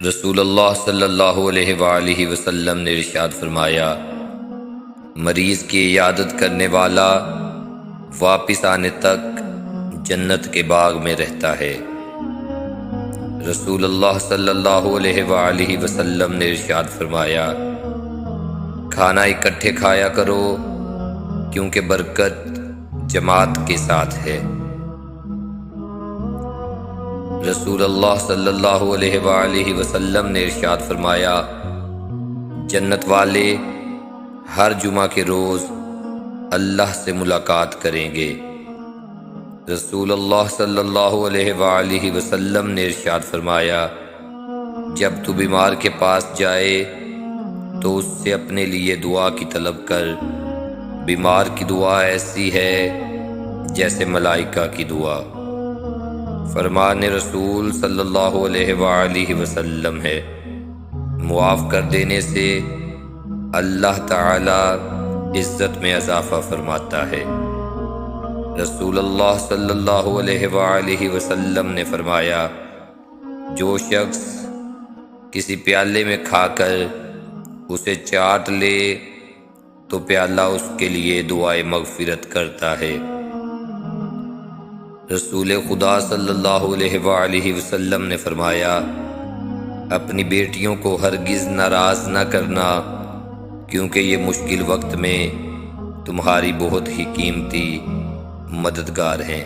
رسول اللہ صلی اللہ علیہ وآلہ وسلم نے ارشاد فرمایا، مریض کی عیادت کرنے والا واپس آنے تک جنت کے باغ میں رہتا ہے۔ رسول اللہ صلی اللہ علیہ وآلہ وسلم نے ارشاد فرمایا، کھانا اکٹھے کھایا کرو کیونکہ برکت جماعت کے ساتھ ہے۔ رسول اللہ صلی اللہ علیہ وآلہ وسلم نے ارشاد فرمایا، جنت والے ہر جمعہ کے روز اللہ سے ملاقات کریں گے۔ رسول اللہ صلی اللہ علیہ وآلہ وسلم نے ارشاد فرمایا، جب تو بیمار کے پاس جائے تو اس سے اپنے لیے دعا کی طلب کر۔ بیمار کی دعا ایسی ہے جیسے ملائکہ کی دعا۔ فرمان رسول صلی اللہ علیہ وآلہ وسلم ہے، معاف کر دینے سے اللہ تعالی عزت میں اضافہ فرماتا ہے۔ رسول اللہ صلی اللہ علیہ وآلہ وسلم نے فرمایا، جو شخص کسی پیالے میں کھا کر اسے چاٹ لے تو پیالہ اس کے لیے دعائے مغفرت کرتا ہے۔ رسول خدا صلی اللہ علیہ وآلہ وسلم نے فرمایا، اپنی بیٹیوں کو ہرگز ناراض نہ کرنا کیونکہ یہ مشکل وقت میں تمہاری بہت ہی قیمتی مددگار ہیں۔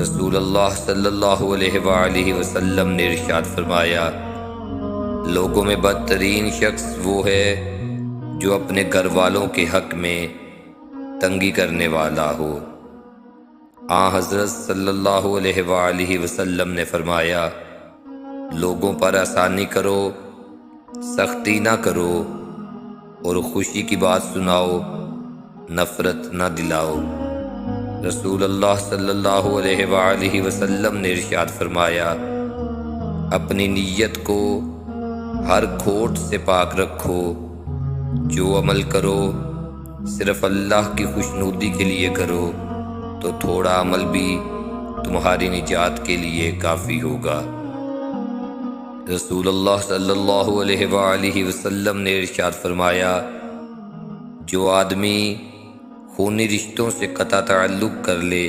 رسول اللہ صلی اللہ علیہ وآلہ وسلم نے ارشاد فرمایا، لوگوں میں بدترین شخص وہ ہے جو اپنے گھر والوں کے حق میں تنگی کرنے والا ہو۔ حضرت صلی اللہ علیہ وآلہ وسلم نے فرمایا، لوگوں پر آسانی کرو، سختی نہ کرو، اور خوشی کی بات سناؤ، نفرت نہ دلاؤ۔ رسول اللہ صلی اللہ علیہ وآلہ وسلم نے ارشاد فرمایا، اپنی نیت کو ہر کھوٹ سے پاک رکھو، جو عمل کرو صرف اللہ کی خوشنودی کے لیے کرو تو تھوڑا عمل بھی تمہاری نجات کے لیے کافی ہوگا۔ رسول اللہ صلی اللہ علیہ وآلہ وسلم نے ارشاد فرمایا، جو آدمی خونی رشتوں سے قطع تعلق کر لے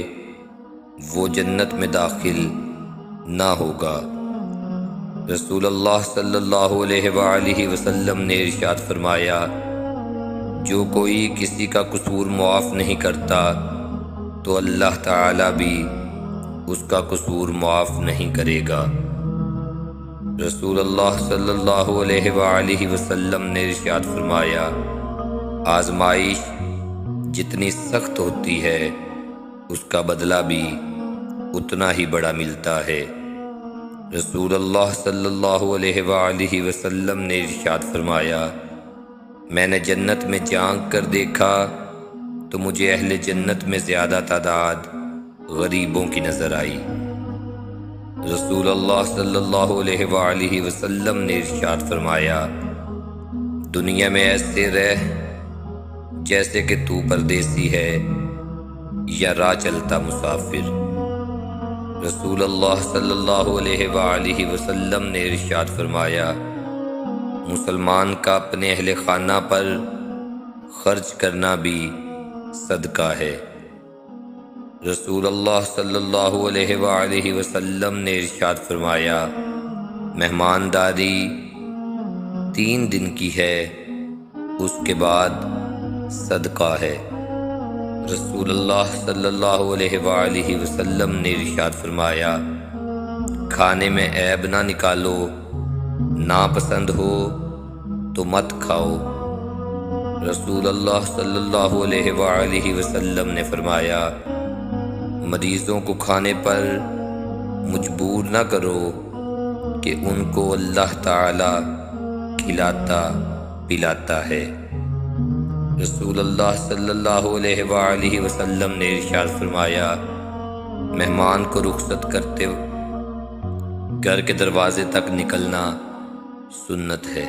وہ جنت میں داخل نہ ہوگا۔ رسول اللہ صلی اللہ علیہ وآلہ وسلم نے ارشاد فرمایا، جو کوئی کسی کا قصور معاف نہیں کرتا تو اللہ تعالی بھی اس کا قصور معاف نہیں کرے گا۔ رسول اللہ صلی اللہ علیہ وآلہ وسلم نے ارشاد فرمایا، آزمائش جتنی سخت ہوتی ہے اس کا بدلہ بھی اتنا ہی بڑا ملتا ہے۔ رسول اللہ صلی اللہ علیہ وآلہ وسلم نے ارشاد فرمایا، میں نے جنت میں جھانک کر دیکھا تو مجھے اہل جنت میں زیادہ تعداد غریبوں کی نظر آئی۔ رسول اللہ صلی اللہ علیہ وآلہ وسلم نے ارشاد فرمایا، دنیا میں ایسے رہ جیسے کہ تو پردیسی ہے یا راہ چلتا مسافر۔ رسول اللہ صلی اللہ علیہ وآلہ وسلم نے ارشاد فرمایا، مسلمان کا اپنے اہل خانہ پر خرچ کرنا بھی صدقہ ہے۔ رسول اللہ صلی اللہ علیہ وآلہ وسلم نے ارشاد فرمایا، مہمانداری 3 دن کی ہے، اس کے بعد صدقہ ہے۔ رسول اللہ صلی اللہ علیہ وآلہ وسلم نے ارشاد فرمایا، کھانے میں عیب نہ نکالو، ناپسند ہو تو مت کھاؤ۔ رسول اللہ صلی اللہ علیہ وآلہ وسلم نے فرمایا، مریضوں کو کھانے پر مجبور نہ کرو کہ ان کو اللہ تعالی کھلاتا پلاتا ہے۔ رسول اللہ صلی اللہ علیہ وآلہ وسلم نے ارشاد فرمایا، مہمان کو رخصت کرتے گھر کے دروازے تک نکلنا سنت ہے۔